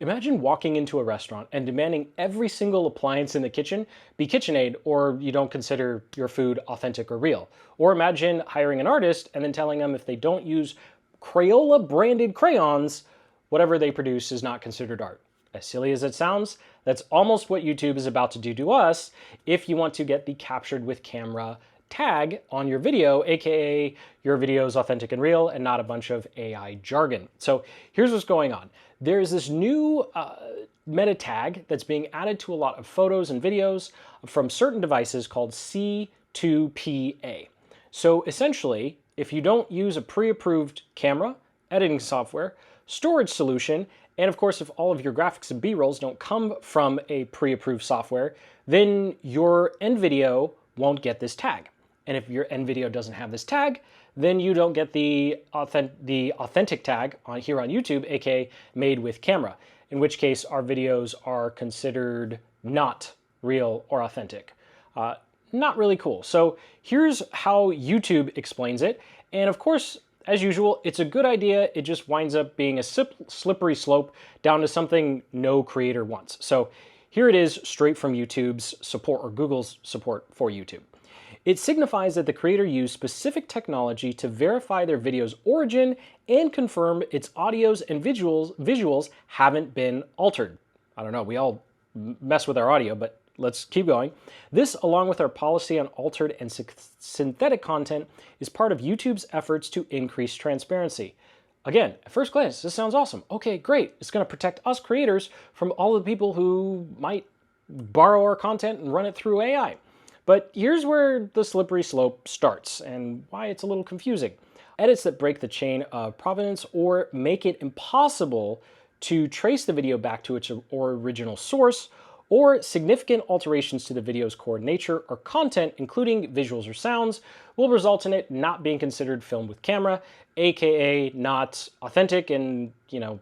Imagine walking into a restaurant and demanding every single appliance in the kitchen be KitchenAid, or you don't consider your food authentic or real. Or imagine hiring an artist and then telling them if they don't use Crayola branded crayons, whatever they produce is not considered art. As silly as it sounds, that's almost what YouTube is about to do to us if you want to get the captured with camera tag on your video, aka your video is authentic and real and not a bunch of AI jargon. So here's what's going on. There's this new meta tag that's being added to a lot of photos and videos from certain devices called C2PA. So essentially, if you don't use a pre-approved camera, editing software, storage solution, and of course, if all of your graphics and B-rolls don't come from a pre-approved software, then your end video won't get this tag. And if your end video doesn't have this tag, then you don't get the authentic tag here on YouTube, aka made with camera, in which case our videos are considered not real or authentic. Not really cool. So here's how YouTube explains it. And of course, as usual, it's a good idea. It just winds up being a slippery slope down to something no creator wants. So here it is straight from YouTube's support, or Google's support for YouTube. It signifies that the creator used specific technology to verify their video's origin and confirm its audios and visuals haven't been altered. I don't know, we all mess with our audio, but let's keep going. This, along with our policy on altered and synthetic content, is part of YouTube's efforts to increase transparency. Again, at first glance, this sounds awesome. Okay, great. It's going to protect us creators from all the people who might borrow our content and run it through AI. But here's where the slippery slope starts and why it's a little confusing. Edits that break the chain of provenance or make it impossible to trace the video back to its original source, or significant alterations to the video's core nature or content, including visuals or sounds, will result in it not being considered filmed with camera, aka not authentic, and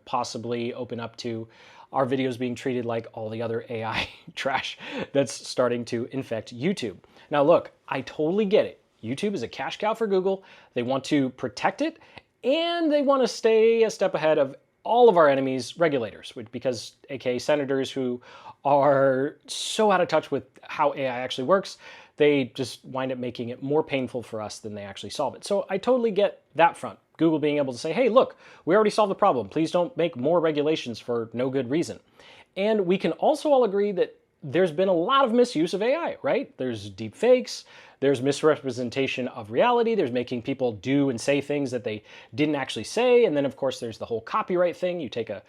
possibly open up to our videos being treated like all the other AI trash that's starting to infect YouTube. Now look, I totally get it. YouTube is a cash cow for Google. They want to protect it, and they want to stay a step ahead of all of our enemies, regulators, because aka senators who are so out of touch with how AI actually works, they just wind up making it more painful for us than they actually solve it. So I totally get that front. Google being able to say, hey, look, we already solved the problem. Please don't make more regulations for no good reason. And we can also all agree that there's been a lot of misuse of AI, right? There's deepfakes, there's misrepresentation of reality, there's making people do and say things that they didn't actually say, and then of course there's the whole copyright thing. You take a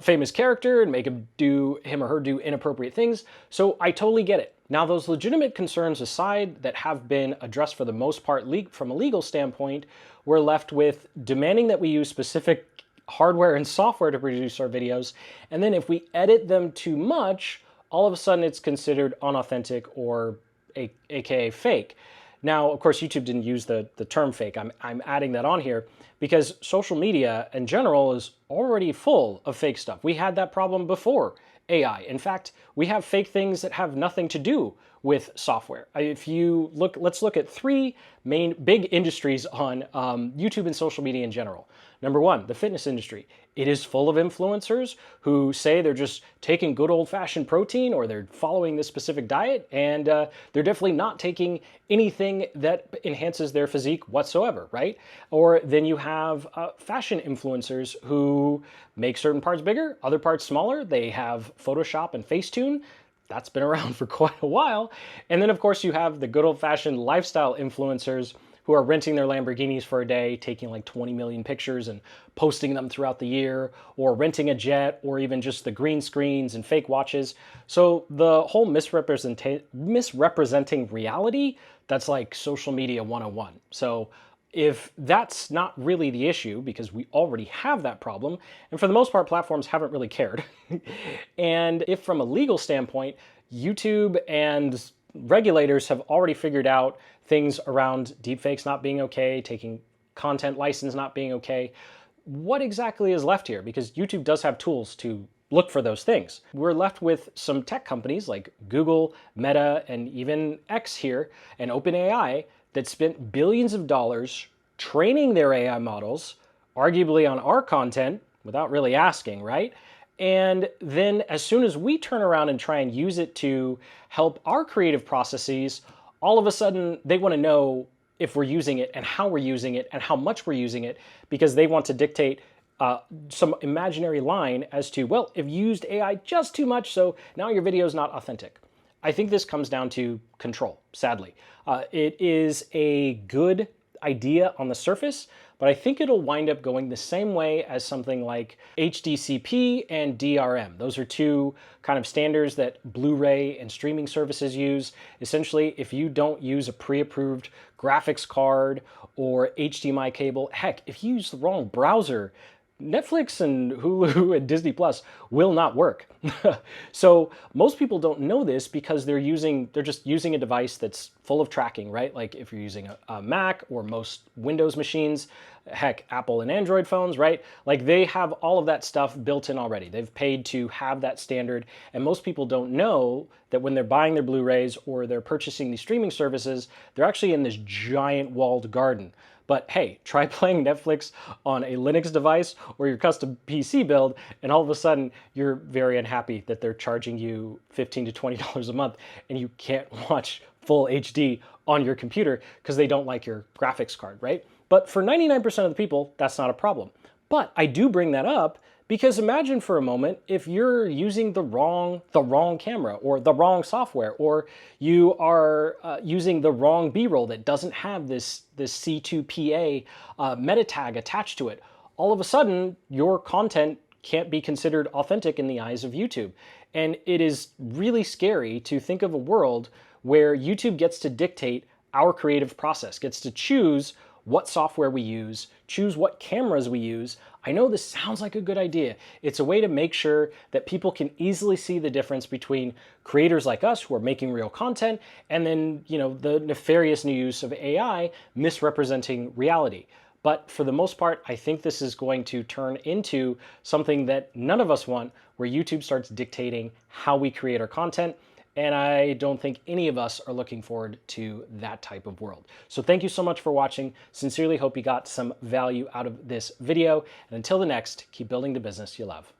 famous character and make him or her do inappropriate things. So I totally get it. Now, those legitimate concerns aside that have been addressed for the most part from a legal standpoint, we're left with demanding that we use specific hardware and software to produce our videos, and then if we edit them too much, all of a sudden it's considered unauthentic or aka fake. Now, of course, YouTube didn't use the term fake. I'm adding that on here because social media in general is already full of fake stuff. We had that problem before AI. In fact, we have fake things that have nothing to do with software. If you look, let's look at three main big industries on YouTube and social media in general. Number one, the fitness industry. It is full of influencers who say they're just taking good old-fashioned protein or they're following this specific diet, and they're definitely not taking anything that enhances their physique whatsoever, right? Or then you have fashion influencers who make certain parts bigger, other parts smaller. They have Photoshop and Facetune. That's been around for quite a while. And then, of course, you have the good old-fashioned lifestyle influencers who are renting their Lamborghinis for a day, taking like 20 million pictures and posting them throughout the year, or renting a jet, or even just the green screens and fake watches. So the whole misrepresenting reality, that's like social media 101. So if that's not really the issue, because we already have that problem, and for the most part, platforms haven't really cared. And if from a legal standpoint, YouTube and regulators have already figured out things around deepfakes not being okay, taking content license not being okay, what exactly is left here? Because YouTube does have tools to look for those things. We're left with some tech companies like Google, Meta, and even X here, and OpenAI, that spent billions of dollars training their AI models, arguably on our content, without really asking, right? And then as soon as we turn around and try and use it to help our creative processes, all of a sudden they want to know if we're using it and how we're using it and how much we're using it, because they want to dictate some imaginary line as to, well, if you used AI just too much, so now your video is not authentic. I think this comes down to control, sadly. It is a good idea on the surface, but I think it'll wind up going the same way as something like HDCP and DRM. Those are two kind of standards that Blu-ray and streaming services use. Essentially, if you don't use a pre-approved graphics card or HDMI cable, heck, if you use the wrong browser, Netflix and Hulu and Disney Plus will not work. So most people don't know this because they're just using a device that's full of tracking, right? Like if you're using a Mac or most Windows machines, heck, Apple and Android phones, right? Like they have all of that stuff built in already. They've paid to have that standard, and most people don't know that when they're buying their Blu-rays or they're purchasing these streaming services, they're actually in this giant walled garden. But hey, try playing Netflix on a Linux device or your custom PC build, and all of a sudden you're very unhappy that they're charging you $15 to $20 a month and you can't watch full HD on your computer because they don't like your graphics card, right? But for 99% of the people, that's not a problem. But I do bring that up because imagine for a moment if you're using the wrong camera or the wrong software, or you are using the wrong B-roll that doesn't have this C2PA meta tag attached to it. All of a sudden, your content can't be considered authentic in the eyes of YouTube. And it is really scary to think of a world where YouTube gets to dictate our creative process, gets to choose what software we use, choose what cameras we use. I know this sounds like a good idea. It's a way to make sure that people can easily see the difference between creators like us who are making real content and then, the nefarious new use of AI misrepresenting reality. But for the most part, I think this is going to turn into something that none of us want, where YouTube starts dictating how we create our content. And I don't think any of us are looking forward to that type of world. So thank you so much for watching. Sincerely hope you got some value out of this video. And until the next, keep building the business you love.